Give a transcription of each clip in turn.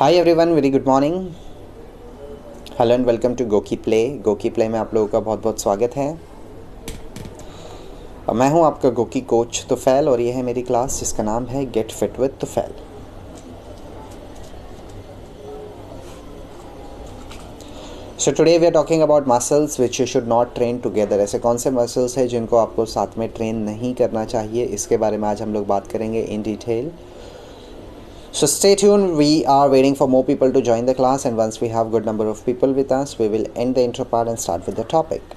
Hi everyone, very good morning. Hello and welcome to GOQii play. GOQii play में आप लोगों का बहुत बहुत स्वागत है। मैं हूं आपका गोकी कोच तुफैल और ये है मेरी क्लास जिसका नाम है get fit with Tufail. So today we are talking about muscles which you should not train together. ऐसे कौन से मसल्स हैं जिनको आपको साथ में ट्रेन नहीं करना चाहिए, इसके बारे में आज हम लोग बात करेंगे in detail. So stay tuned, we are waiting for more people to join the class, and once we have good number of people with us, we will end the intro part and start with the topic.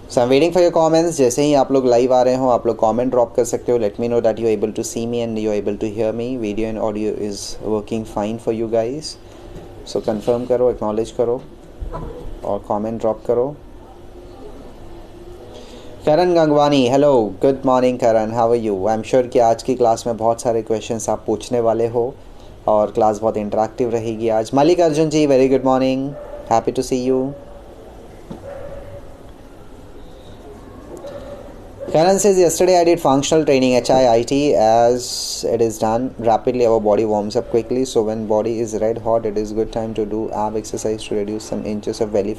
So I'm waiting for your comments. जैसे ही आप लोग live आ रहे हो आप लोग comment drop कर सकते हो. Let me know that you are able to see me and you are able to hear me. Video and audio is working fine for you guys. So confirm करो, acknowledge करो और comment drop करो. Karan Gangwani, hello, good morning Karan, how are you? I am sure कि आज की class में बहुत सारे क्वेश्चंस आप पूछने वाले हो और क्लास बहुत इंटरेक्टिव रहेगी आज. Malik Arjun ji, very good morning, happy to see you. Karan says, yesterday I did functional training, HIIT, as it is done rapidly, our body warms up quickly. So when body is red hot, it is good time to do ab exercise to reduce some inches of belly.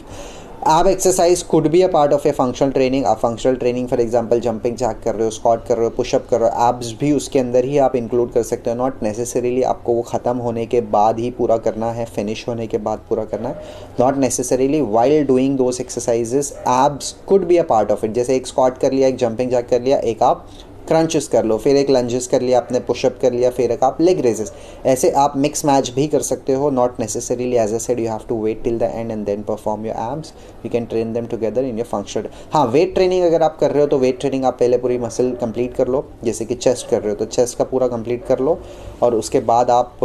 ab exercise could be a part of a functional training. आप functional training for example jumping jack कर रहे हो, squat कर रहे हो, push up कर रहे हो, abs भी उसके अंदर ही आप include कर सकते हो. Not necessarily आपको वो ख़त्म होने के बाद ही पूरा करना है, finish होने के बाद पूरा करना है. Not necessarily while doing those exercises, abs could be a part of it. जैसे एक squat कर लिया, एक jumping jack कर लिया, एक आप क्रंचेस कर लो, फिर एक लंजेस कर लिया आपने, पुशअप कर लिया, फिर एक आप लेग रेजेस. ऐसे आप मिक्स मैच भी कर सकते हो. Not necessarily, as I said, you have to wait till the end and then perform your abs. You can train them together in your functional. हाँ, वेट ट्रेनिंग अगर आप कर रहे हो तो वेट ट्रेनिंग आप पहले पूरी मसल कंप्लीट कर लो. जैसे कि चेस्ट कर रहे हो तो चेस्ट का पूरा कंप्लीट कर लो और उसके बाद आप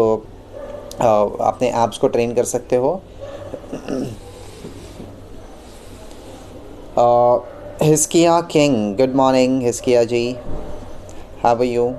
अपने एब्स को ट्रेन कर सकते हो. Hiskiya King, good morning Hiskiya ji, how are you?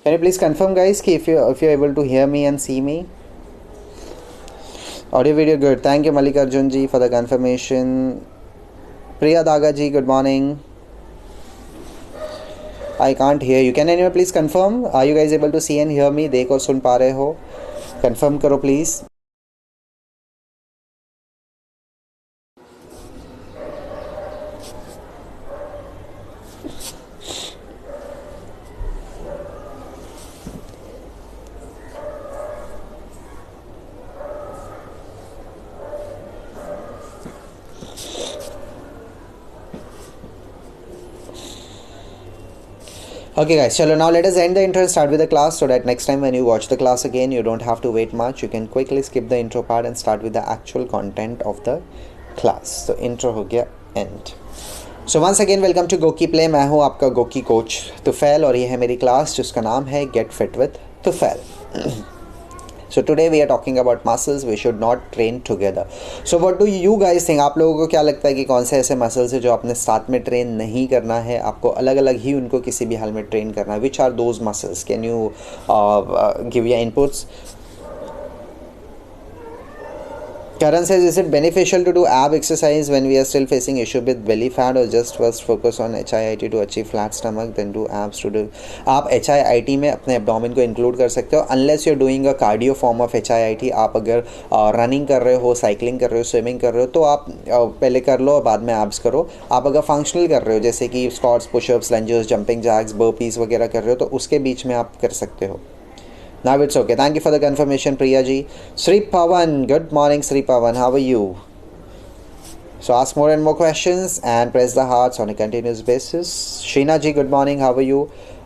Can you please confirm guys कि if you're able to hear me and see me? Audio video good. Thank you Mallikarjun ji for the confirmation. Priya Daga ji, good morning. I can't hear you. Can anyone please confirm? Are you guys able to see and hear me? देख और सुन पा रहे हो? Confirm करो please. Okay guys, chalo, now let us end the intro and start with the class so that next time when you watch the class again you don't have to wait much. You can quickly skip the intro part and start with the actual content of the class. So intro हो गया end. So once again welcome to Goki Play. मैं हूँ आपका Goki coach Tufail और ये है मेरी class जिसका नाम है Get Fit with Tufail. So today we are talking about muscles we should not train together. So what do you guys think? आप लोगों को क्या लगता है कि कौन से ऐसे मसल्स है जो आपने साथ में ट्रेन नहीं करना है, आपको अलग अलग ही उनको किसी भी हाल में ट्रेन करना है? Which are those muscles? Can you give your inputs? Karan says, is it beneficial to do ab exercise when we are still facing issue with belly fat, or just first focus on HIIT to achieve flat stomach then do abs to do? आप HIIT में अपने abdomen को include कर सकते हो unless you're doing a cardio form of HIIT. आप अगर running कर रहे हो, साइकिलिंग कर रहे हो, स्विमिंग कर रहे हो तो आप पहले कर लो और बाद में एब्स करो. आप अगर फंक्शनल कर रहे हो जैसे कि squats, pushups, lunges, jumping jacks, burpees वगैरह कर रहे हो तो उसके बीच में आप कर सकते हो. Now it's okay. Thank you for the confirmation, Priya ji. Sri Pavan, good morning, Sri Pavan. How are you? So ask more and more questions and press the hearts on a continuous basis. Sheena ji, good morning. How are you?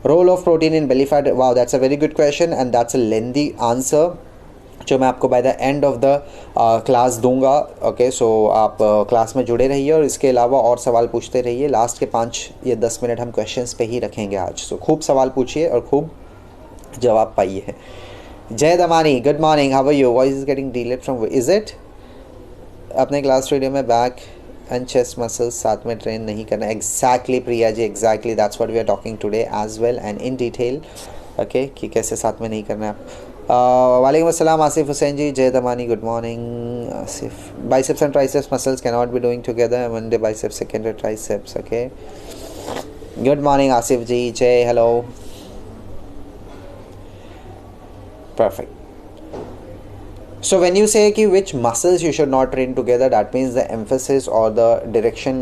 Role of protein in belly fat. Wow, that's a very good question and that's a lengthy answer जो मैं आपको by the end of the class दूंगा. Okay, सो आप class में जुड़े रहिए और इसके अलावा और सवाल पूछते रहिए. लास्ट के 5 या 10 मिनट हम क्वेश्चंस पे ही रखेंगे आज. सो खूब सवाल पूछिए और खूब जवाब पाइए. Jai Damani, good morning. How are you? Voice is getting delayed from, is it? अपने क्लास वीडियो में बैक एंड चेस्ट मसल्स साथ में ट्रेन नहीं करना. Exactly Priya ji, exactly that's what we are talking today as well and in detail. Okay, कि कैसे साथ में नहीं करना है. वालेकुम अस्सलाम Asif Hussain ji. Jay Damani, good morning Asif. Biceps and triceps muscles can not be doing together. One day biceps, second day triceps. Okay, good morning Asif ji. Jay, hello. Perfect. So when you say कि which muscles you should not train together, that means the emphasis or the direction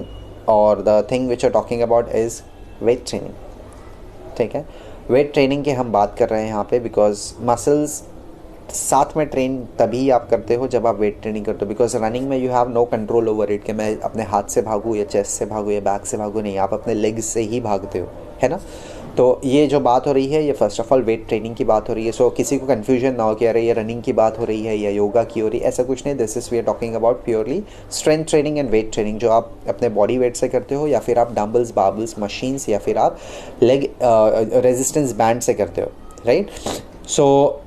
or the thing which you're talking about is weight training. ठीक है, weight training की हम बात कर रहे हैं यहाँ पे because muscles साथ में ट्रेन तभी आप करते हो जब आप वेट ट्रेनिंग करते हो. बिकॉज रनिंग में you have no control over it कि मैं अपने हाथ से भागूँ या चेस्ट से भागूँ या बैक से भागूँ. नहीं, आप अपने लेग्स से ही भागते हो, है ना. तो ये जो बात हो रही है ये first of all weight training की बात हो रही है. सो किसी को कन्फ्यूजन ना हो कि अरे ये रनिंग की बात हो रही है या योगा की हो रही है. ऐसा कुछ नहीं. This is we are talking about purely strength training and weight training जो आप अपने बॉडी वेट से करते हो या फिर आप डंबल्स, बार्बल्स, मशीन्स या फिर आप लेग रेजिस्टेंस बैंड से करते हो, राइट. सो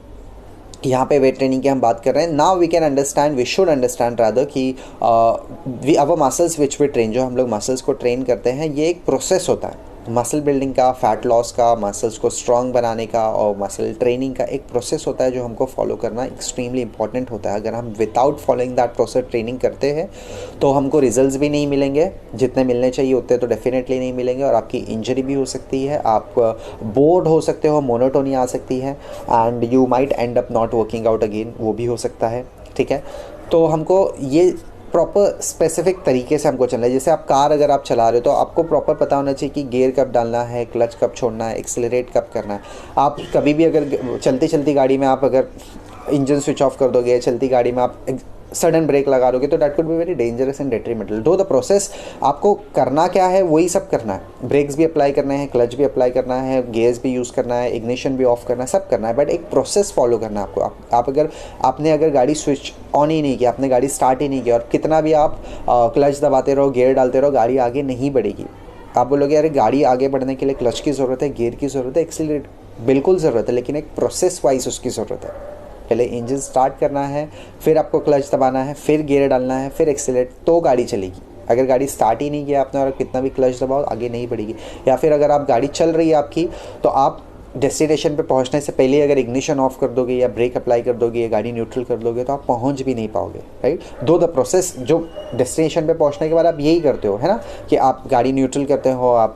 यहाँ पे वेट ट्रेनिंग की हम बात कर रहे हैं. Now we can understand, we should understand rather कि we our muscles which we train, जो हम लोग मसल्स को ट्रेन करते हैं ये एक प्रोसेस होता है. मसल बिल्डिंग का, फैट लॉस का, मसल्स को स्ट्रॉन्ग बनाने का और मसल ट्रेनिंग का एक प्रोसेस होता है जो हमको फॉलो करना एक्सट्रीमली इंपॉर्टेंट होता है. अगर हम without following that process training करते हैं तो हमको रिजल्ट्स भी नहीं मिलेंगे, जितने मिलने चाहिए उतने तो डेफिनेटली नहीं मिलेंगे और आपकी इंजरी भी हो सकती है, आप बोर्ड हो सकते हो, मोनोटोनी आ सकती है and you might and up not working out again, वो भी हो सकता है. ठीक है, तो हमको ये प्रॉपर स्पेसिफिक तरीके से हमको चलना है. जैसे आप कार अगर आप चला रहे हो तो आपको प्रॉपर पता होना चाहिए कि गियर कब डालना है, क्लच कब छोड़ना है, एक्सेलरेट कब करना है. आप कभी भी अगर चलती चलती गाड़ी में आप अगर इंजन स्विच ऑफ कर दोगे, चलती गाड़ी में आप सडन ब्रेक लगा दोगे तो that could be very dangerous and detrimental. दो द प्रोसेस आपको करना क्या है वही सब करना है. ब्रेक्स भी अप्लाई करने हैं, क्लच भी अप्लाई करना है, गियर्स भी यूज़ करना है, इग्निशन भी ऑफ करना है, सब करना है, बट एक प्रोसेस फॉलो करना है आपको. आप अगर आपने अगर गाड़ी स्विच ऑन ही नहीं किया, आपने गाड़ी स्टार्ट ही नहीं किया और कितना भी आप क्लच दबाते रहो, गियर डालते रहो, गाड़ी आगे नहीं बढ़ेगी. आप बोलोगे अरे गाड़ी आगे बढ़ने के लिए क्लच की ज़रूरत है, गियर की ज़रूरत है, एक्सीलरेट बिल्कुल ज़रूरत है, लेकिन एक प्रोसेस वाइज उसकी ज़रूरत है. पहले इंजन स्टार्ट करना है, फिर आपको क्लच दबाना है, फिर गियर डालना है, फिर एक्सीलरेट, तो गाड़ी चलेगी. अगर गाड़ी स्टार्ट ही नहीं किया आपने और कितना भी क्लच दबाओ आगे नहीं बढ़ेगी. या फिर अगर आप गाड़ी चल रही है आपकी तो आप डेस्टिनेशन पे पहुंचने से पहले अगर इग्निशन ऑफ कर दोगे या ब्रेक अप्लाई कर दोगे या गाड़ी न्यूट्रल कर दोगे तो आप पहुंच भी नहीं पाओगे, राइट। दो द प्रोसेस जो डेस्टिनेशन पे पहुंचने के बाद आप यही करते हो, है ना, कि आप गाड़ी न्यूट्रल करते हो, आप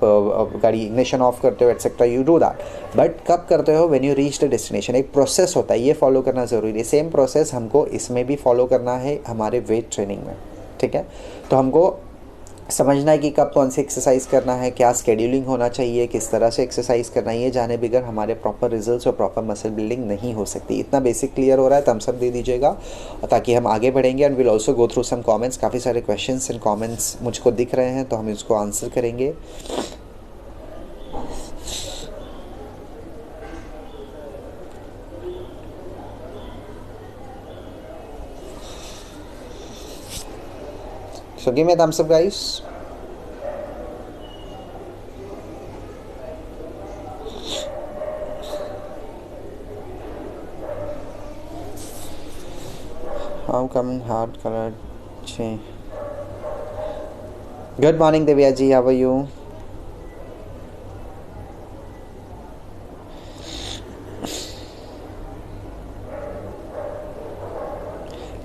गाड़ी इग्निशन ऑफ करते हो, etcetera, you do that. But कब करते हो? When you reach the destination. एक प्रोसेस होता है, ये फॉलो करना ज़रूरी है। सेम प्रोसेस हमको इसमें भी फॉलो करना है हमारे वेट ट्रेनिंग में, ठीक है। तो हमको समझना है कि कब कौन सी एक्सरसाइज करना है, क्या स्केड्यूलिंग होना चाहिए, किस तरह से एक्सरसाइज करना है, ये जाने बगैर हमारे प्रॉपर रिजल्ट्स और प्रॉपर मसल बिल्डिंग नहीं हो सकती। इतना बेसिक क्लियर हो रहा है? थम्स अप दे दीजिएगा ताकि हम आगे बढ़ेंगे। And will also go through some comments. काफ़ी सारे क्वेश्चंस एंड कमेंट्स मुझको दिख रहे हैं, तो हम इसको आंसर करेंगे। So give me a thumbs up, guys. How come hard colored change? Good morning, Divya ji. How are you?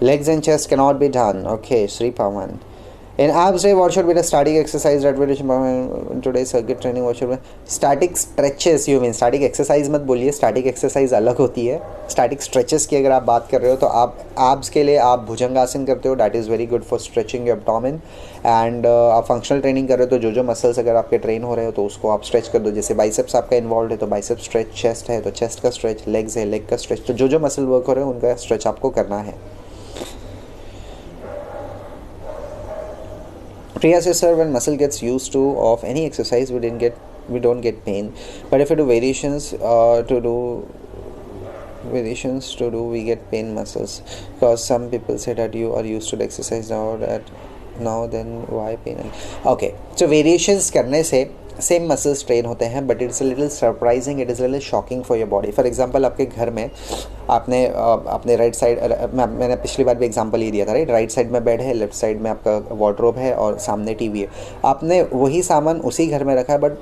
Legs and chest cannot be done. Okay, Sri Pawan. In abs day, what should be the static exercise that we in today's circuit training? What should be static stretches? You mean static exercise मत बोलिए, static exercise अलग होती है। static stretches की अगर आप बात कर रहे हो तो आप abs के लिए आप भुजंगासन करते हो, that is very good for stretching your abdomen। and आप functional training कर रहे हो तो जो जो muscles अगर आपके train हो रहे हो तो उसको आप stretch कर दो। जैसे biceps आपका involved है तो biceps stretch, chest है तो chest का stretch, legs है leg का stretch। तो जो जो muscle work हो रहे हैं उनका stretch आपको करना है। Priya says, sir, when muscle gets used to of any exercise, we don't get pain. But if we do variations we get pain muscles. Because some people say that you are used to the exercise now then why pain? Okay, so variations करने से same muscles train होते हैं, but it's a little surprising, it is a little shocking for your body. For example, आपके घर में आपने right side, मैंने पिछली बार भी एग्जांपल ये दिया था, राइट साइड में बेड है, लेफ्ट साइड में आपका वार्डरोब है और सामने टीवी है। आपने वही सामान उसी घर में रखा है बट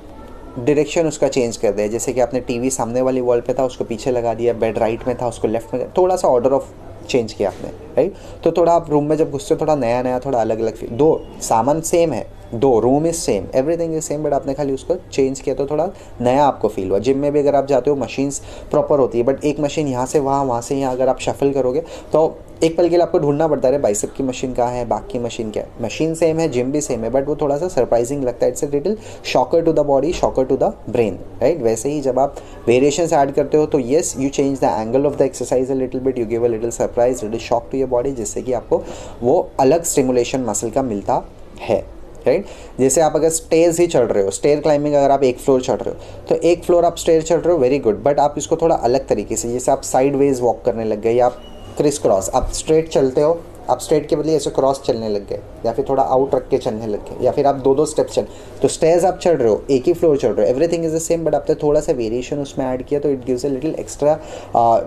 डायरेक्शन उसका चेंज कर दिया। जैसे कि आपने टीवी सामने वाली वॉल पे था, उसको पीछे लगा दिया, बेड राइट में था, उसको लेफ्ट में, थोड़ा सा ऑर्डर ऑफ चेंज किया आपने, राइट। तो थोड़ा आप रूम में जब घुसते हो थोड़ा नया नया, थोड़ा अलग अलग, दो सामान सेम है, दो room is same, everything is same, but आपने खाली उसको चेंज किया तो थोड़ा नया आपको फील हुआ। जिम में भी अगर आप जाते हो मशीन्स प्रॉपर होती है, बट एक मशीन यहाँ से वहाँ, वहाँ से यहाँ अगर आप शफल करोगे तो एक पल के लिए आपको ढूंढना पड़ता है बाइसेप की मशीन कहाँ है, बैक की मशीन क्या है। मशीन सेम है, जिम भी सेम है, बट वो थोड़ा सा सरप्राइजिंग लगता है। It's a little shocker to the body, shocker to the brain, right. वैसे ही जब आप वेरिएशंस ऐड करते हो तो yes, you change the angle of the exercise a little bit, you give a little surprise, little shock to your body, जिससे कि आपको वो अलग स्टिमुलेशन मसल का मिलता है, राइट। जैसे आप अगर स्टेयर्स ही चढ़ रहे हो, स्टेयर क्लाइंबिंग, अगर आप एक फ्लोर चढ़ रहे हो तो एक फ्लोर आप स्टेयर चढ़ रहे हो, वेरी गुड, बट आप इसको थोड़ा अलग तरीके से, जैसे आप साइड वेज वॉक करने लग गए, या आप क्रिस क्रॉस, आप स्ट्रेट चलते हो, आप स्ट्रेट के बदले ऐसे क्रॉस चलने लग गए, या फिर थोड़ा आउट रख के चलने लग गए, या फिर आप दो दो स्टेप्स चल, तो स्टेयर्स आप चढ़ रहे हो, एक ही फ्लोर चढ़ रहे हो, everything is the same, but आपने थोड़ा सा वेरिएशन उसमें ऐड किया तो it gives a little extra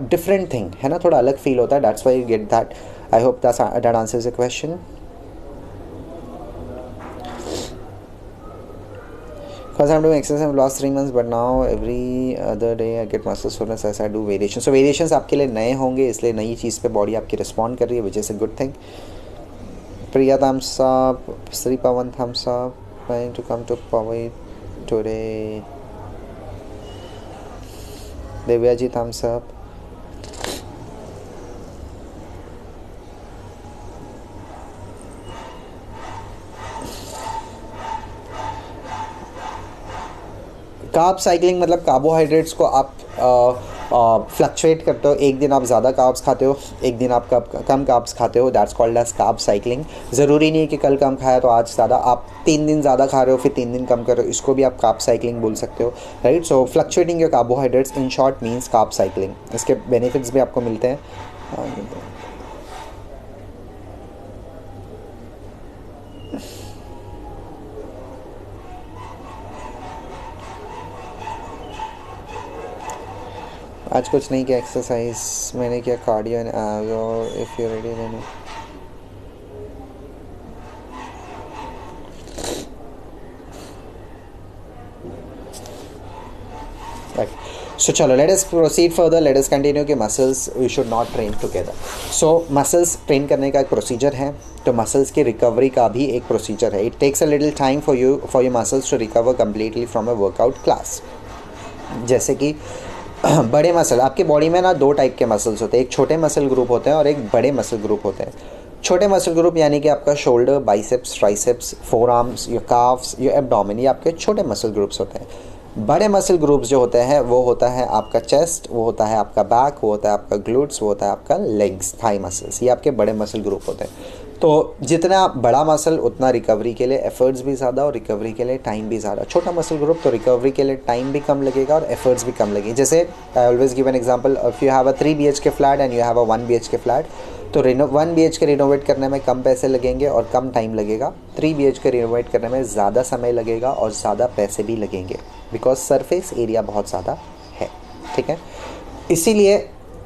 different thing, है ना, थोड़ा अलग फील होता है। That's why you get that. I hope that answers the question. Because I'm doing exercise in the last 3 months, but now every other day I get muscle soreness as I do variations. So variations आपके लिए नए होंगे, इसलिए नई चीज़ पे body आपकी respond कर रही है, which is a good thing. Priya thumbs up, Sri Pawan thumbs up. Planning to come to Powai today. Devya ji thumbs up. Carb cycling मतलब कार्बोहाइड्रेट्स को आप फ्लक्चुएट करते हो, एक दिन आप ज़्यादा कार्ब्स खाते हो, एक दिन आप कम कार्ब्स खाते हो, that's called as carb cycling. ज़रूरी नहीं है कि कल कम खाया तो आज ज़्यादा, आप 3 दिन ज़्यादा खा रहे हो फिर 3 दिन कम कर रहे हो, इसको भी आप कार्ब साइकिलिंग बोल सकते हो, right. So fluctuating your carbohydrates in short means carb cycling. इसके बेनिफिट्स भी आपको मिलते हैं। आज कुछ नहीं किया एक्सरसाइज, मैंने किया कार्डियो एंड एब्स, और if you ready then so चलो let us proceed further, let us continue कि muscles we should not train together. So muscles train करने का एक प्रोसीजर है, तो मसल्स की रिकवरी का भी एक प्रोसीजर है. It takes a little time for your muscles to recover completely from a workout class. जैसे कि बड़े मसल, आपकी बॉडी में ना दो टाइप के मसल्स होते हैं, एक छोटे मसल ग्रुप होते हैं और एक बड़े मसल ग्रुप होते हैं. छोटे मसल ग्रुप यानी कि आपका shoulder, biceps, triceps, four arms, your carbs, your abdomen, ये आपके छोटे मसल ग्रुप्स होते हैं. बड़े मसल ग्रुप्स जो होते हैं वो होता है आपका चेस्ट, वो होता है आपका बैक, वो होता है आपका ग्लूट्स, वो होता है आपका लेग्स, थाई मसल्स. ये आपके बड़े मसल ग्रुप होते हैं. तो जितना बड़ा मसल उतना रिकवरी के लिए एफर्ट्स भी ज़्यादा और रिकवरी के लिए टाइम भी ज़्यादा. छोटा मसल ग्रुप तो रिकवरी के लिए टाइम भी कम लगेगा और एफर्ट्स भी कम लगेंगे. जैसे I always give an example, if you have a 3 BHK flat and you have a 1 BHK flat, तो 1 BHK रिनोवेट करने में कम पैसे लगेंगे और कम टाइम लगेगा. 3 BHK रिनोवेट करने में ज़्यादा समय लगेगा और ज़्यादा पैसे भी लगेंगे, बिकॉज सरफेस एरिया बहुत ज़्यादा है. ठीक है, इसीलिए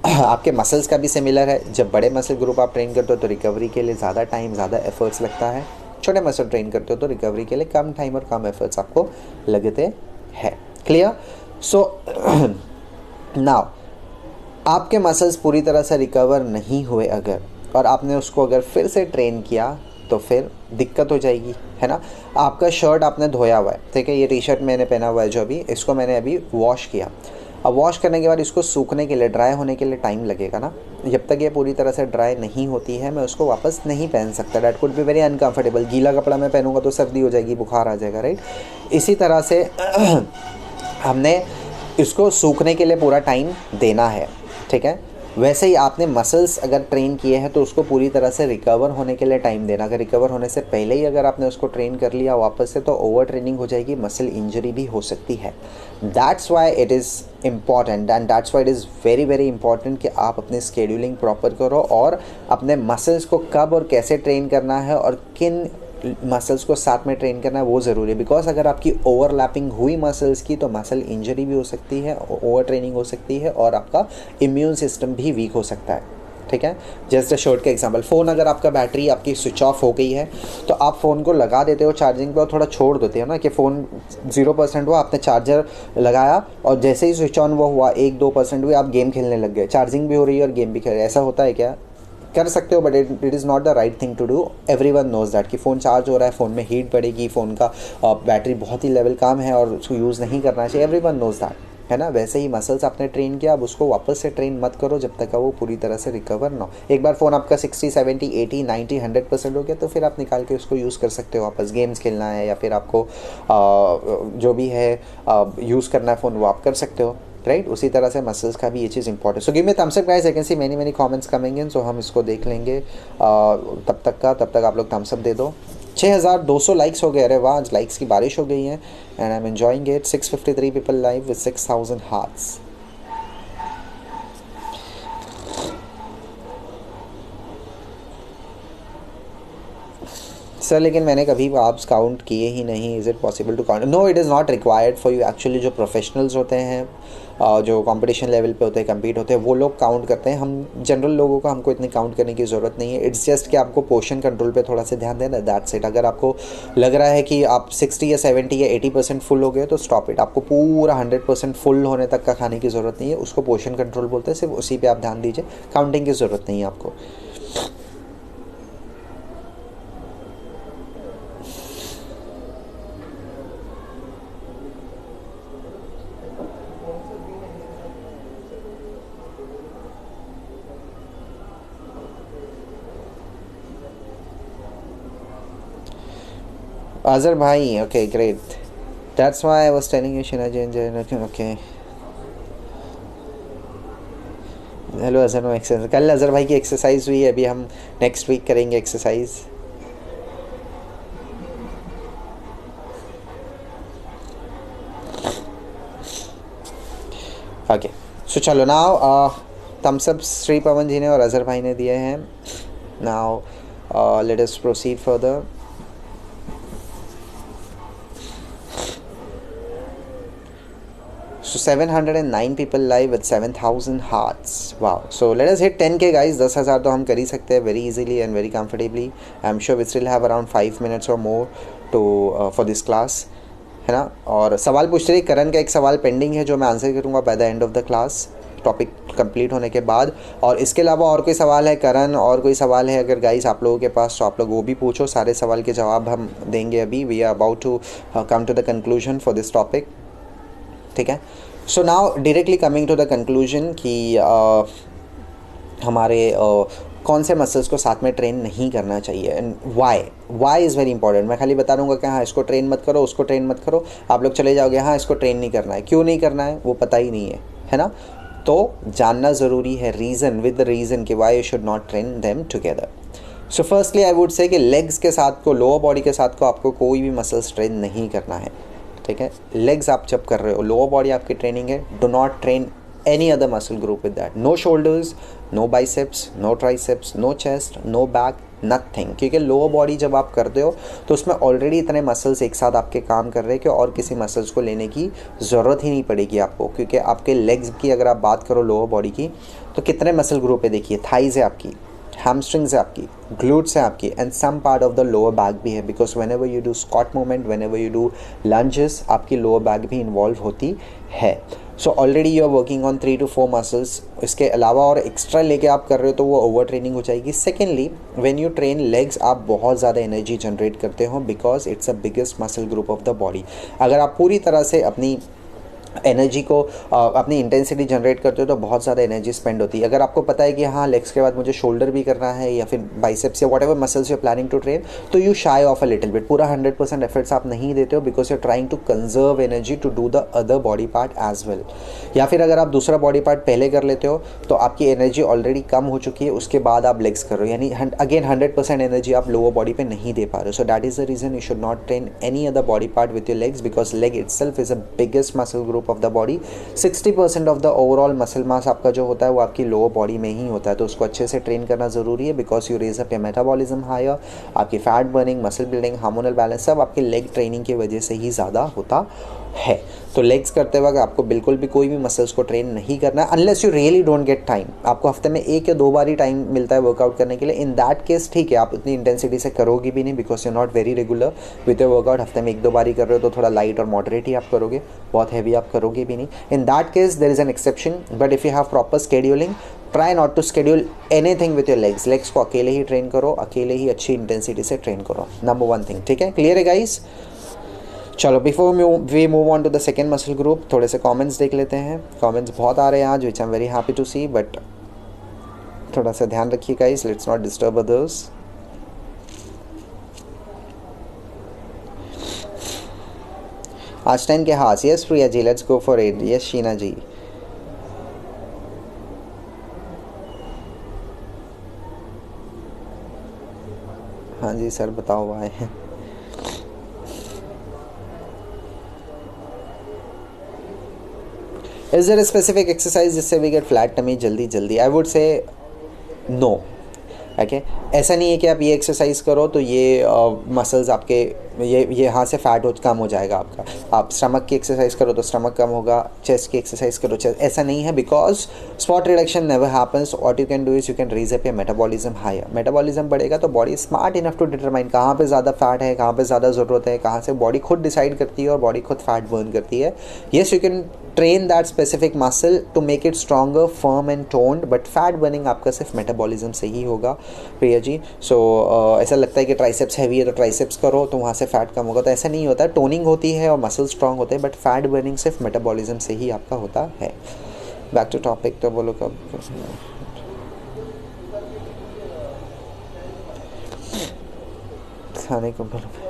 आपके मसल्स का भी सिमिलर है. जब बड़े मसल ग्रुप आप ट्रेन करते हो तो रिकवरी के लिए ज़्यादा टाइम, ज़्यादा एफर्ट्स लगता है. छोटे मसल ट्रेन करते हो तो रिकवरी के लिए कम टाइम और कम एफर्ट्स आपको लगते हैं. क्लियर? सो नाउ आपके मसल्स पूरी तरह से रिकवर नहीं हुए अगर, और आपने उसको अगर फिर से ट्रेन किया तो फिर दिक्कत हो जाएगी, है ना. आपका शर्ट आपने धोया हुआ है, ठीक है, ये टी शर्ट मैंने पहना हुआ है जो अभी, इसको मैंने अभी वॉश किया. अब वॉश करने के बाद इसको सूखने के लिए, ड्राई होने के लिए टाइम लगेगा ना. जब तक ये पूरी तरह से ड्राई नहीं होती है मैं उसको वापस नहीं पहन सकता. That could be very uncomfortable. गीला कपड़ा मैं पहनूंगा तो सर्दी हो जाएगी, बुखार आ जाएगा, राइट. इसी तरह से हमने इसको सूखने के लिए पूरा टाइम देना है. ठीक है, वैसे ही आपने मसल्स अगर ट्रेन किए हैं तो उसको पूरी तरह से रिकवर होने के लिए टाइम देना. अगर रिकवर होने से पहले ही अगर आपने उसको ट्रेन कर लिया वापस से तो ओवर ट्रेनिंग हो जाएगी, मसल इंजरी भी हो सकती है. That's why it is important and that's why it is very very important कि आप अपनी स्केड्यूलिंग प्रॉपर करो और अपने मसल्स को कब और कैसे ट्रेन करना है और किन मसल्स को साथ में ट्रेन करना है वो ज़रूरी है. बिकॉज अगर आपकी ओवरलैपिंग हुई मसल्स की तो मसल इंजरी भी हो सकती है, ओवर ट्रेनिंग हो सकती है और आपका इम्यून सिस्टम भी वीक हो सकता है. ठीक है, जस्ट अ शॉर्ट का एग्जांपल, फ़ोन अगर आपका बैटरी आपकी स्विच ऑफ हो गई है तो आप फ़ोन को लगा देते हो चार्जिंग पे और थोड़ा छोड़ देते हो ना कि फ़ोन 0% हुआ, आपने चार्जर लगाया और जैसे ही स्विच ऑन वो हुआ 1-2% हुए, आप गेम खेलने लग गए. चार्जिंग भी हो रही है और गेम भी खेल रहे हैं. ऐसा होता है क्या? कर सकते हो, but it is not the right thing to do. Everyone knows that कि फ़ोन चार्ज हो रहा है, फ़ोन में हीट बढ़ेगी, फ़ोन का बैटरी बहुत ही लेवल कम है और उसको यूज़ नहीं करना चाहिए. एवरीवन नोज दैट, है ना. वैसे ही मसल्स आपने ट्रेन किया, अब उसको वापस से ट्रेन मत करो जब तक वो पूरी तरह से रिकवर ना हो. एक बार फ़ोन आपका 60, 70, 80, 90, 100% हो गया तो फिर आप निकाल के उसको यूज़ कर सकते हो. वापस गेम्स खेलना है या फिर आपको जो भी है यूज़ करना है फ़ोन वो आप कर सकते हो, राइट. उसी तरह से मसल्स का भी ये चीज़ important. So give me thumbs up guys, I can see many comments coming in. So हम इसको देख लेंगे तब तक आप लोग थम्स अप दे दो. 6200 लाइक्स हो गए. अरे वाह, आज लाइक्स की बारिश हो गई है and I am enjoying it. 653 people live with 6000 hearts. Sir लेकिन मैंने कभी आप्स काउंट किए ही नहीं. Is it possible to count? No, it is not required for you. Actually जो प्रोफेशनल्स होते हैं, जो कंपटीशन लेवल पे होते हैं, कम्पीट होते हैं, वो लोग काउंट करते हैं. हम जनरल लोगों को हमको इतनी काउंट करने की ज़रूरत नहीं है. इट्स जस्ट कि आपको पोर्शन कंट्रोल पे थोड़ा सा ध्यान देना, दैट्स इट. अगर आपको लग रहा है कि आप 60 या 70 या 80% फुल हो गए तो स्टॉप इट. आपको पूरा 100% फुल होने तक का खाने की ज़रूरत नहीं है. उसको पोर्शन कंट्रोल बोलते हैं. सिर्फ उसी पर आप ध्यान दीजिए, काउंटिंग की ज़रूरत नहीं है आपको. Azhar bhai, okay, great. That's why I was telling you Shinaji and okay. Hello Azhar, no exercise कल अजहर भाई की एक्सरसाइज हुई है. अभी हम नेक्स्ट वीक करेंगे एक्सरसाइज. ओके, सो चलो now thumbs up Shri Pawan ji ने और अजहर भाई ने दिए हैं. Now let us proceed further. So 709 people live with 7,000 hearts. Wow. So let us hit 10k guys. 10,000 तो हम कर ही सकते हैं very easily and very comfortably. I'm sure we still have around 5 minutes or more to for this class. है ना। और सवाल पूछ रही करण का एक सवाल पेंडिंग है जो मैं आंसर करूँगा by the end of the class, topic complete होने के बाद। और इसके अलावा और कोई सवाल है करण, और कोई सवाल है अगर गाइस आप लोगों के पास, तो आप लोग वो भी पूछो। सारे सवाल के जवाब हम देंगे अभी। We are about to come to the conclusion for this topic, ठीक है। So now directly coming to the conclusion कि हमारे कौन से मसल्स को साथ में ट्रेन नहीं करना चाहिए and why is very important. मैं खाली बता दूंगा कि हाँ इसको ट्रेन मत करो, उसको ट्रेन मत करो, आप लोग चले जाओगे हाँ इसको ट्रेन नहीं करना है, क्यों नहीं करना है वो पता ही नहीं है ना। तो जानना ज़रूरी है रीज़न, विद द रीज़न कि why you should not train them together. So firstly I would से कि लेग्स के साथ को, लोअर बॉडी के साथ को आपको कोई भी मसल्स ट्रेन नहीं करना है, ठीक है। लेग्स आप जब कर रहे हो, लोअर बॉडी आपकी ट्रेनिंग है, do not train any other muscle group with that. No shoulders, no biceps, no triceps, no chest, no back, nothing. क्योंकि लोअर बॉडी जब आप करते हो तो उसमें ऑलरेडी इतने मसल्स एक साथ आपके काम कर रहे हैं कि और किसी मसल्स को लेने की ज़रूरत ही नहीं पड़ेगी आपको। क्योंकि आपके लेग्स की अगर आप बात करो लोअर बॉडी की, तो कितने मसल ग्रुप है देखिए, थाइज है आपकी, हैमस्ट्रिंग्स है आपकी, ग्लूट्स है आपकी, and some part of the lower back भी है। Because whenever you do squat movement, whenever you do lunges, आपकी लोअर बैक भी इन्वॉल्व होती है। So already you are working on 3 to 4 muscles. इसके अलावा और एक्स्ट्रा लेके आप कर रहे हो तो वो ओवर ट्रेनिंग हो जाएगी। Secondly when you train legs, आप बहुत ज़्यादा एनर्जी जनरेट करते हो because it's a biggest muscle group of the body. अगर आप पूरी तरह से अपनी एनर्जी को अपनी इंटेंसिटी जनरेट करते हो तो बहुत ज़्यादा एनर्जी स्पेंड होती है। अगर आपको पता है कि हाँ लेग्स के बाद मुझे शोल्डर भी करना है या फिर बाइसेप्स या whatever muscles you planning to train, तो you shy off a little bit. पूरा 100% एफर्ट्स आप नहीं देते हो because you are trying to conserve energy to do the other body part as well. या फिर अगर आप दूसरा बॉडी पार्ट पहले कर लेते हो तो आपकी एनर्जी ऑलरेडी कम हो चुकी है, उसके बाद आप लेग्स कर रहे हो, यानी अगेन 100% एनर्जी आप लोअर बॉडी पे नहीं दे पा रहे हो। So that is the reason you should not train any other body part with your legs because leg itself is a biggest muscle group of the body. 60% of the overall muscle mass आपका जो होता है वो आपकी lower body में ही होता है। तो उसको अच्छे से ट्रेन करना ज़रूरी है because you raise up your metabolism higher, आपकी fat burning, muscle building, hormonal balance सब आपकी लेग ट्रेनिंग की वजह से ही ज़्यादा होता है। तो लेग्स करते वक्त आपको बिल्कुल भी कोई भी मसल्स को ट्रेन नहीं करना है unless you really don't get time. आपको हफ्ते में 1 या 2 बार ही टाइम मिलता है वर्कआउट करने के लिए। इन दैट केस ठीक है, आप इतनी इंटेंसिटी से करोगे भी नहीं because you not very regular with your workout. हफ्ते में 1-2 बार ही कर रहे हो तो थोड़ा लाइट और मॉडरेट ही आप करोगे, बहुत हैवी आप करोगे भी नहीं। In that case there is an exception, but if you have proper scheduling, try not to schedule anything with your legs. Legs को अकेले ही ट्रेन करो, अकेले ही अच्छी इंटेंसिटी से ट्रेन करो, नंबर 1 थिंग, ठीक है। क्लियर है गाइस? चलो before we move on to the second muscle group, थोड़े से कमेंट्स देख लेते हैं। कमेंट्स बहुत आ रहे हैं आज, which I am very happy to see, but थोड़ा सा ध्यान रखिए guys, let's not disturb others. आज 10 के हाथ, yes Priya ji, let's go for it, yes Sheena ji. हाँ जी सर बताओ why. Is there a specific exercise जिससे वी गेट फ्लैट टमी जल्दी? I would say no. Okay, ऐसा नहीं है कि आप ये एक्सरसाइज करो तो ये मसल्स आपके ये यहाँ से फैट कम हो जाएगा आपका। आप स्टमक की एक्सरसाइज करो तो स्टमक कम होगा, चेस्ट की एक्सरसाइज करो चेस्ट, ऐसा नहीं है because spot reduction never happens. What you can do is you can raise up your metabolism higher. Metabolism बढ़ेगा तो body smart enough to determine कहाँ पे ज़्यादा फैट है, कहाँ पे ज़्यादा ज़रूरत है, कहाँ से बॉडी खुद डिसाइड करती है और बॉडी खुद फैट बर्न करती है। Yes you can train that specific muscle to make it stronger, firm and toned, but fat burning आपका सिर्फ मेटाबॉलिज्म से ही होगा प्रिया जी। सो ऐसा लगता है कि ट्राइसेप्स हैवी है तो ट्राइसेप्स करो तो वहाँ से फैट कम होगा, तो ऐसा नहीं होता। टोनिंग होती है और मसल स्ट्रॉन्ग होते हैं, बट फैट बर्निंग सिर्फ मेटाबॉलिज्म से ही आपका होता है। बैक टू टॉपिक, तो बोलो कब खाने को बोलो।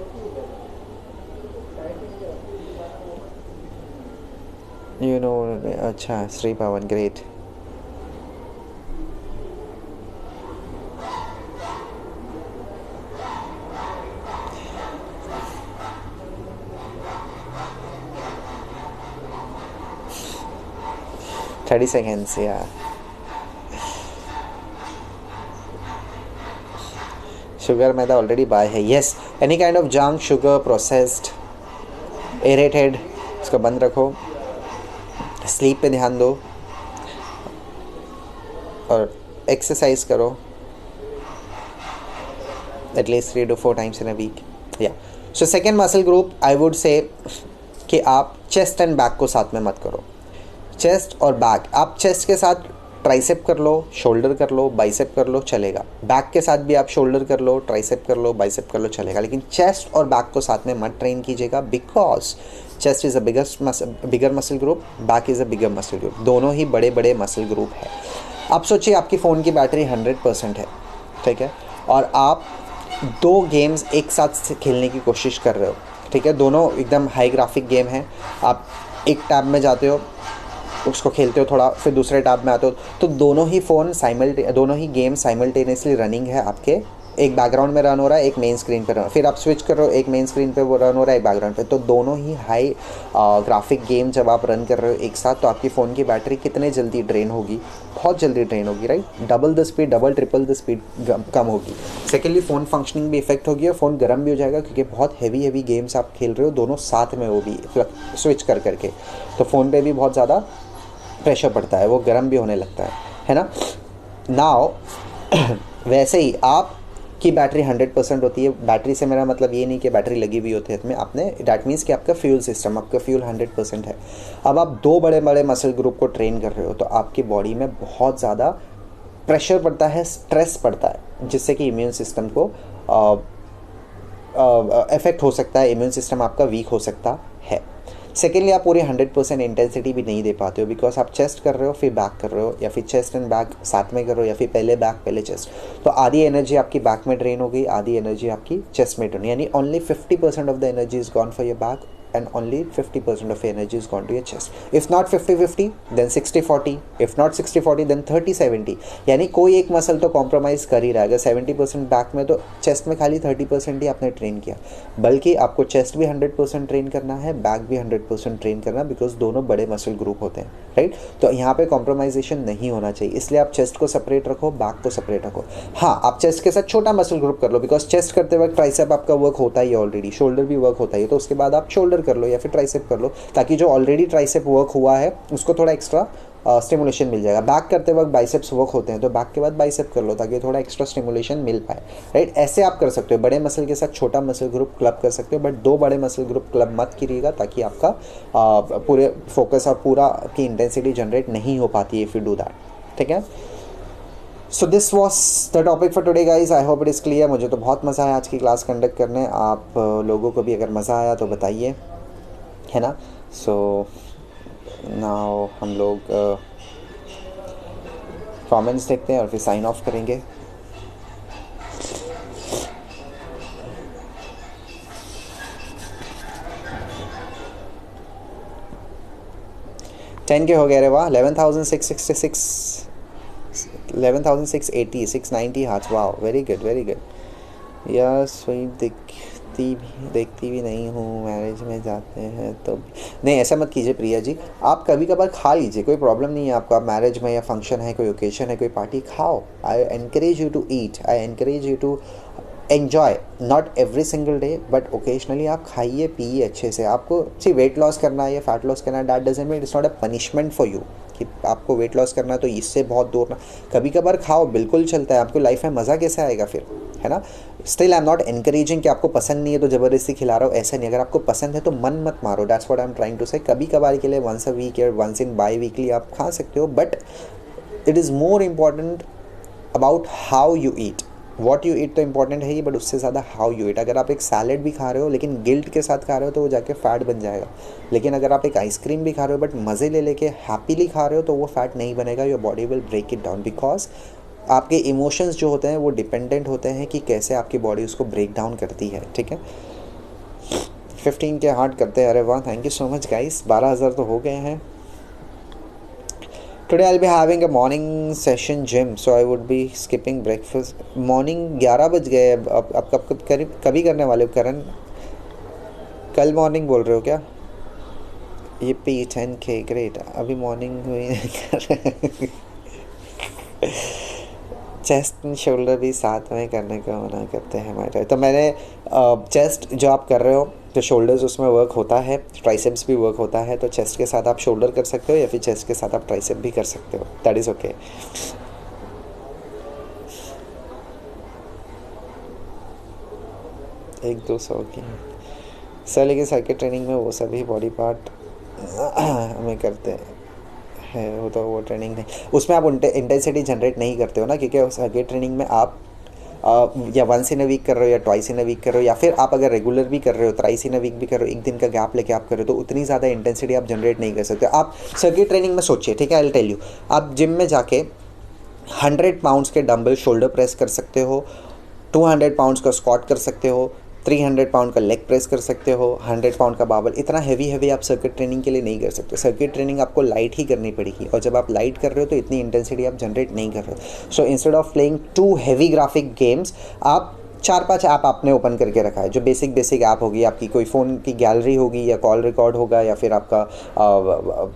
यू नो, अच्छा Shri Pawan, great. Thirty seconds या शुगर मैदा ऑलरेडी बाय है। Yes, any kind of junk, sugar, processed, aerated, इसको बंद रखो। स्लीप पे ध्यान दो और एक्सरसाइज करो at least 3 to 4 times in a week. Yeah. So second muscle group I would say कि आप चेस्ट एंड बैक को साथ में मत करो। चेस्ट और बैक, आप चेस्ट के साथ ट्राइसेप कर लो, शोल्डर कर लो, बाइसेप कर लो, चलेगा। बैक के साथ भी आप शोल्डर कर लो, ट्राइसेप कर लो, बाइसेप कर लो, चलेगा। लेकिन चेस्ट और बैक को साथ में मत ट्रेन कीजिएगा, because chest is a bigger muscle group, back is a bigger muscle group, दोनों ही बड़े बड़े मसल ग्रुप है। अब सोचिए आपकी फ़ोन की बैटरी 100% है, ठीक है, और आप 2 गेम्स एक साथ खेलने की कोशिश कर रहे हो, ठीक है, दोनों एकदम हाई ग्राफिक गेम है। आप एक टैब में जाते हो, उसको खेलते हो थोड़ा, फिर दूसरे टैब में आते हो, तो दोनों ही गेम साइमल्टेनियसली रनिंग है आपके। एक बैकग्राउंड में रन हो रहा है, एक मेन स्क्रीन पे रन, फिर आप स्विच कर रहे हो, एक मेन स्क्रीन पे वो रन हो रहा है, एक बैकग्राउंड पे। तो दोनों ही हाई ग्राफिक गेम जब आप रन कर रहे हो एक साथ, तो आपकी फ़ोन की बैटरी कितने जल्दी ड्रेन होगी, बहुत जल्दी ड्रेन होगी, right. Double the speed, double triple the speed कम होगी। सेकेंडली फ़ोन फंक्शनिंग भी इफेक्ट होगी और फ़ोन गर्म भी हो जाएगा, क्योंकि बहुत हैवी गेम्स आप खेल रहे हो दोनों साथ में, वो भी स्विच कर करके, तो फ़ोन पे भी बहुत ज़्यादा प्रेशर पड़ता है, वो गर्म भी होने लगता है ना। नाउ वैसे ही आपकी बैटरी 100% होती है। बैटरी से मेरा मतलब ये नहीं कि बैटरी लगी हुई होती है हाथ में, आपने, डैट मीन्स कि आपका फ्यूल सिस्टम, आपका फ्यूल 100% है। अब आप 2 बड़े बड़े मसल ग्रुप को ट्रेन कर रहे हो, तो आपकी बॉडी में बहुत ज़्यादा प्रेशर पड़ता है, स्ट्रेस पड़ता है, जिससे कि इम्यून सिस्टम को इफेक्ट हो सकता है, इम्यून सिस्टम आपका वीक हो सकता है। सेकेंडली, आप पूरी 100% इंटेंसिटी भी नहीं दे पाते हो, बिकॉज आप चेस्ट कर रहे हो फिर बैक कर रहे हो, या फिर चेस्ट एंड बैक साथ में कर रहे हो, या फिर पहले बैक पहले चेस्ट। तो आधी एनर्जी आपकी बैक में ड्रेन हो गई, आधी एनर्जी आपकी चेस्ट में ड्रेन, यानी only 50% of the energy is gone for your back and only 50% of energy is gone to your chest. If not 50-50, then 60-40. If not 60-40, then 30-70. यानी कोई एक मसल तो कॉम्प्रोमाइज़ कर ही रहा है। अगर 70% बैक में, तो चेस्ट में खाली 30% ही आपने ट्रेन किया, बल्कि आपको चेस्ट भी 100% ट्रेन करना है, बैक भी 100% ट्रेन करना, बिकॉज दोनों बड़े मसल ग्रुप होते हैं, राइट। तो यहाँ पे कॉम्प्रोमाइजेशन नहीं होना चाहिए, इसलिए आप चेस्ट को सेपरेट रखो, बैक को सेपरेट रखो। हाँ, आप चेस्ट के साथ छोटा मसल ग्रुप कर लो, बिकॉज चेस्ट करते वक्त ट्राइसेप आपका वर्क होता ही है ऑलरेडी, शोल्डर भी वर्क होता ही है, तो उसके बाद आप शोल्डर कर लो या फिर ट्राइसेप कर लो, ताकि जो ऑलरेडी ट्राइसेप वर्क हुआ है उसको थोड़ा एक्स्ट्रा स्टिमुलेशन मिल जाएगा। बैक करते वक्त बाइसेप्स वर्क होते हैं, तो बैक के बाद बाइसेप कर लो, ताकि थोड़ा एक्स्ट्रा स्टिमुलेशन मिल पाए, राइट। ऐसे आप कर सकते हो, बड़े मसल के साथ छोटा मसल ग्रुप क्लब कर सकते हो, बट 2 बड़े मसल ग्रुप क्लब मत कीजिएगा, ताकि आपका पूरे फोकस और पूरा की इंटेंसिटी जनरेट नहीं हो पाती है इफ़ यू डू दैट, ठीक है। So this was the topic for today guys, I hope it is clear. मुझे तो बहुत मज़ा आया आज की क्लास कंडक्ट करने, आप लोगों को भी अगर मज़ा आया तो बताइए, है ना। सो नाउ हम लोग कमेंट्स देखते हैं और फिर साइन ऑफ करेंगे। टेन के हो गए रे, वाह। 11,666, 11,680, 690 हाथ, वाह, वेरी गुड वेरी गुड। यार स्वीट देखती भी नहीं हूँ, मैरिज में जाते हैं तो नहीं, ऐसा मत कीजिए प्रिया जी, आप कभी कभार खा लीजिए, कोई प्रॉब्लम नहीं है आपको। आप मैरिज में या फंक्शन है, कोई ओकेशन है, कोई पार्टी, खाओ। I encourage you to eat, I encourage you to enjoy, not every single day but occasionally आप खाइए पिए अच्छे से। आपको सी वेट लॉस करना है या फैट लॉस करना है, that doesn't mean it's not a punishment for you कि आपको वेट लॉस करना है तो इससे बहुत दूर ना, कभी कभार खाओ, बिल्कुल चलता है। आपको लाइफ में मज़ा कैसे आएगा फिर, है ना। Still I am not encouraging कि आपको पसंद नहीं है तो ज़बरदस्ती खिला रहा हो, ऐसा नहीं। अगर आपको पसंद है तो मन मत मारो, that's what I am trying to say. कभी कभार के लिए वंस अ वीक या वंस इन बाई वीकली आप खा सकते हो, but it is more important about how you eat. What you eat तो इंपॉर्टेंट है ही, बट उससे ज़्यादा हाउ यू ईट। अगर आप एक सैलेड भी खा रहे हो लेकिन गिल्ट के साथ खा रहे हो तो वो जाके फैट बन जाएगा, लेकिन अगर आप एक आइसक्रीम भी खा रहे हो बट मज़े ले लेके हैप्पीली खा रहे हो तो वो फैट नहीं बनेगा, your body will break it down, because आपके इमोशंस जो होते हैं वो डिपेंडेंट होते हैं कि कैसे आपकी बॉडी उसको ब्रेक डाउन करती है, ठीक है। 15 के हार्ट करते हैं, अरे वाह, thank you so much guys, 12,000 तो हो गए हैं। Today I'll be having a morning session gym, so I would be skipping breakfast. Morning 11 बज गए, अब कब कभी करने वाले हो करण? कल मॉर्निंग बोल रहे हो क्या? ये पी 10K ग्रेट, अभी मॉर्निंग हुई। चेस्ट एंड शोल्डर भी साथ में करने का मना करते हैं हमारे, तो मैंने चेस्ट जो आप कर रहे हो, जो शोल्डर्स उसमें वर्क होता है, ट्राइसेप्स भी वर्क होता है, तो चेस्ट के साथ आप शोल्डर कर सकते हो या फिर चेस्ट के साथ आप ट्राइसेप भी कर सकते हो, दैट इज़ ओके। एक 200 की सर लेकिन सर्किट ट्रेनिंग में वो सभी बॉडी पार्ट हमें करते हैं, वो ट्रेनिंग नहीं, उसमें आप इंटेंसिटी जनरेट नहीं करते हो ना, क्योंकि सर्किट ट्रेनिंग में आप या वंस इन अ वीक कर रहे हो या ट्वाइस इन अ वीक कर रहे हो, या फिर आप अगर रेगुलर भी कर रहे हो, थ्राइस इन अ वीक भी कर रहे हो, एक दिन का गैप लेके आप कर रहे हो, तो उतनी ज़्यादा इंटेंसिटी आप जनरेट नहीं कर सकते। आप सर्किट ट्रेनिंग में सोचिए, ठीक है, आई विल टेल यू, आप जिम में जाके 100 पाउंड्स के डंबल शोल्डर प्रेस कर सकते हो, 200 पाउंड्स का स्क्वाट कर सकते हो, 300 पाउंड का लेग प्रेस कर सकते हो, 100 पाउंड का बाबल। इतना हैवी आप सर्किट ट्रेनिंग के लिए नहीं कर सकते। सर्किट ट्रेनिंग आपको लाइट ही करनी पड़ेगी, और जब आप लाइट कर रहे हो तो इतनी इंटेंसिटी आप जनरेट नहीं कर रहे हो। So instead of playing to heavy graphic games, आप 4-5 ऐप आपने ओपन करके रखा है, जो बेसिक ऐप होगी आपकी, कोई फ़ोन की गैलरी होगी, या कॉल रिकॉर्ड होगा, या फिर आपका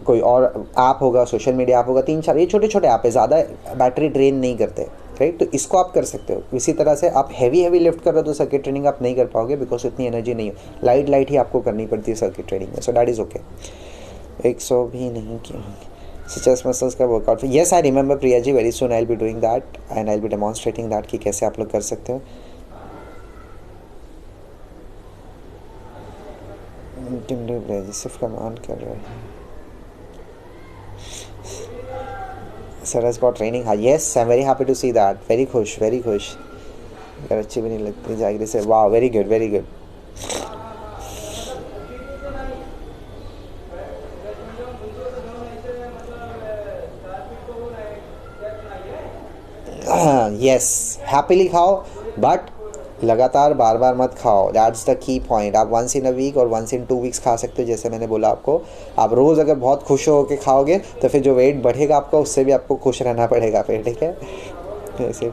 कोई और ऐप होगा, सोशल मीडिया ऐप होगा, 3-4 ये छोटे छोटे ऐप है, ज़्यादा बैटरी ड्रेन नहीं करते, राइट। तो इसको आप कर सकते हो। इसी तरह से आप हैवी लिफ्ट कर रहे हो तो सर्किट ट्रेनिंग आप नहीं कर पाओगे, बिकॉज इतनी एनर्जी नहीं हो, लाइट ही आपको करनी पड़ती है सर्किट ट्रेनिंग में। So that is okay. 100 भी नहीं किया चेस्ट मसल्स का workout, yes I remember Priya ji, very soon I will be doing that and I will be demonstrating that कि कैसे आप लोग कर सकते हो। सिर्फ कमांड कर रहे हैं। सर हैज़ गॉट ट्रेनिंग, हाँ yes I am very happy to see that, very खुश अगर अच्छी भी नहीं लगती जागरी से, वाह very good very good. Yes happily खाओ, बट लगातार बार बार मत खाओ, दैट्स द की पॉइंट। आप वंस इन अ वीक और वंस इन 2 वीक्स खा सकते हो, जैसे मैंने बोला आपको। आप रोज़ अगर बहुत खुश हो के खाओगे तो फिर जो वेट बढ़ेगा आपका, उससे भी आपको खुश रहना पड़ेगा फिर, ठीक है। ऐसे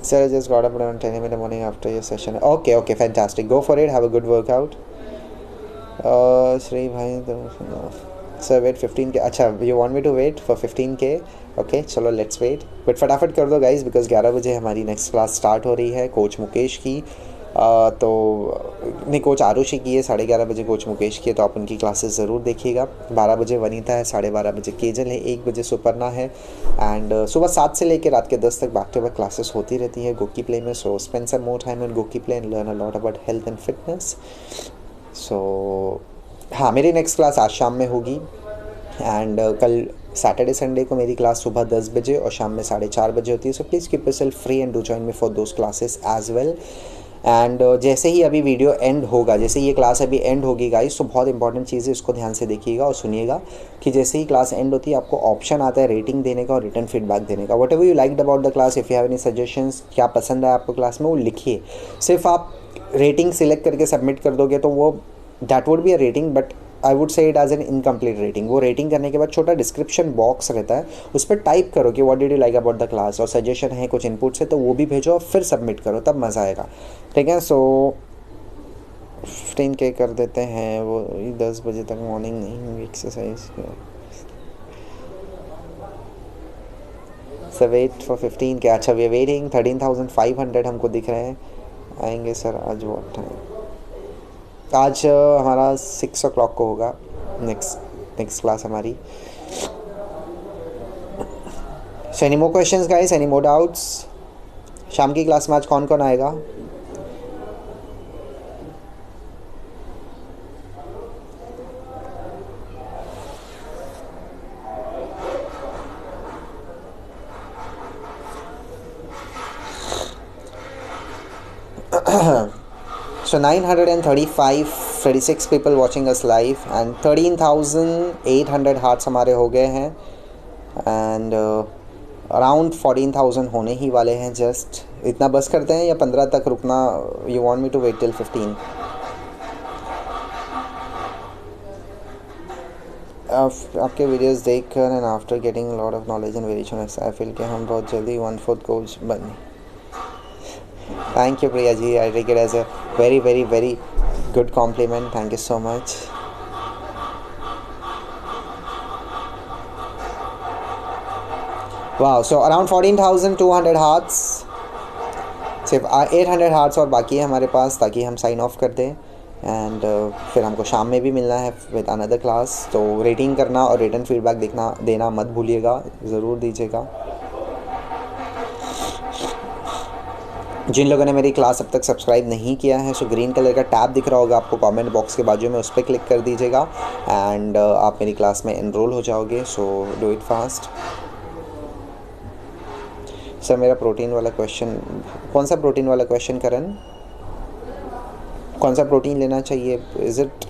Sir, I just got up around 10 a.m. in the morning after your session. Okay, fantastic. Go for it. Have a good workout. Shri bhai, sir, wait 15k. अच्छा, you want me to wait for 15k? Okay, चलो let's wait. But फटाफट कर दो guys, because 11 बजे हमारी next class start हो रही है कोच मुकेश की। तो नहीं, कोच आरुषि की है, 11:30 बजे कोच मुकेश की है, तो आप उनकी क्लासेस ज़रूर देखिएगा। 12 बजे वनीता है, 12:30 बजे केजल है, 1 बजे सुपर्णा है, एंड सुबह 7 से लेकर रात के 10 तक बैक टू बैक क्लासेस होती रहती है गोकी प्ले में। So spend some more time in GOQii play and learn a lot about health and fitness. So हाँ, मेरी नेक्स्ट क्लास आज शाम में होगी, एंड कल सैटरडे संडे को मेरी क्लास सुबह 10 बजे और शाम में 4:30 बजे होती है। So please keep yourself free and do join me for those classes as well. And जैसे ही अभी वीडियो एंड होगा, जैसे ये क्लास अभी एंड होगी गाइस, तो बहुत इंपॉर्टेंट चीज़ है, इसको ध्यान से देखिएगा और सुनिएगा कि जैसे ही क्लास एंड होती है आपको ऑप्शन आता है रेटिंग देने का और रिटर्न फीडबैक देने का। What ever you liked about the class, if you have any suggestions, क्या पसंद है आपको क्लास में, वो लिखिए। सिर्फ आप रेटिंग सिलेक्ट करके सबमिट कर दोगे तो वो that would be a rating, but I would say it as an incomplete rating. वो रेटिंग करने के बाद छोटा डिस्क्रिप्शन बॉक्स रहता है, उस पर टाइप करो कि what did you like about the class, और सजेशन है, कुछ इनपुट्स है तो वो भी भेजो और फिर सबमिट करो, तब मज़ा आएगा, ठीक है। सो 15K कर देते हैं, वो 10 बजे तक मॉर्निंग नहीं exercise. Sir wait for 15K, अच्छा वी आर वेटिंग। 13,500 हमको दिख रहे हैं, आएंगे सर आज। What time? आज हमारा 6 o'clock को होगा नेक्स्ट क्लास हमारी। So any more questions guys, any more doubts? शाम की क्लास में आज कौन कौन आएगा? So 936 people watching us live and 13,800 hearts हमारे हो गए हैं, and अराउंड 14,000 होने ही वाले हैं। जस्ट इतना बस करते हैं या 15 तक रुकना? You want me to wait till 15? आपके वीडियोस देखकर and after getting lot of knowledge and variation I feel कि हम बहुत जल्दी 1/4 कोच बने। Thank you Priya ji, I take it as a very good compliment. Thank you so much. Wow, so around 14,200 hearts, सिर्फ 800 hearts और बाकी है हमारे पास, ताकि हम साइन ऑफ कर दें एंड फिर हमको शाम में भी मिलना है विद अनदर क्लास। तो रेटिंग करना और रिटर्न फीडबैक देना मत भूलिएगा, ज़रूर दीजिएगा। जिन लोगों ने मेरी क्लास अब तक सब्सक्राइब नहीं किया है, सो ग्रीन कलर का टैब दिख रहा होगा आपको कमेंट बॉक्स के बाजू में, उस पर क्लिक कर दीजिएगा एंड आप मेरी क्लास में एनरोल हो जाओगे। So do it fast. Sir मेरा प्रोटीन वाला क्वेश्चन, कौन सा प्रोटीन वाला क्वेश्चन करण? कौन सा प्रोटीन लेना चाहिए? Is it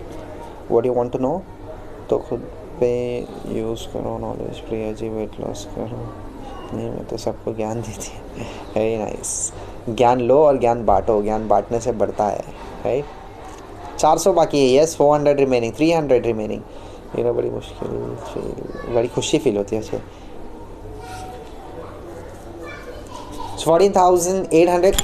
what you want to know? तो खुद पे यूज़ करो, knowledge Priya ji, weight loss करो। नहीं, मैं तो सबको ज्ञान देती है। Very nice. ज्ञान लो और ज्ञान बांटो, ज्ञान बांटने से बढ़ता है, राइट। 400 बाकी है, यस। 400 remaining, 300 remaining. मेरा बड़ी मुश्किल, बड़ी खुशी फील होती है। अच्छा 14,800।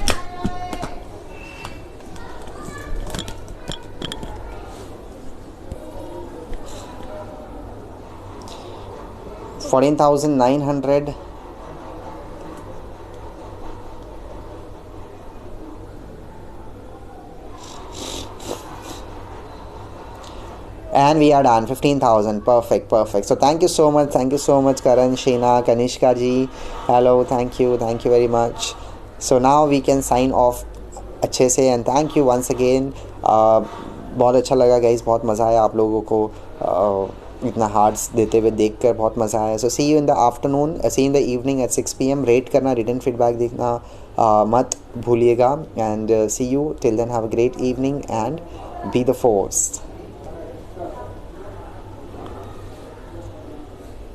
14,900। And we are done. 15,000. Perfect. So thank you so much. Karan, Sheena, Kanishka ji. Hello. Thank you very much. So now we can sign off अच्छे से, and thank you once again. बहुत अच्छा लगा guys, बहुत मज़ा आया आप लोगों को इतना हार्ड्स देते हुए देखकर, बहुत मज़ा आया। So see you in the afternoon, see in the evening at 6 PM। Rate करना, रिटर्न फीडबैक देखना मत भूलिएगा। And see you till then, have a great evening and be the force.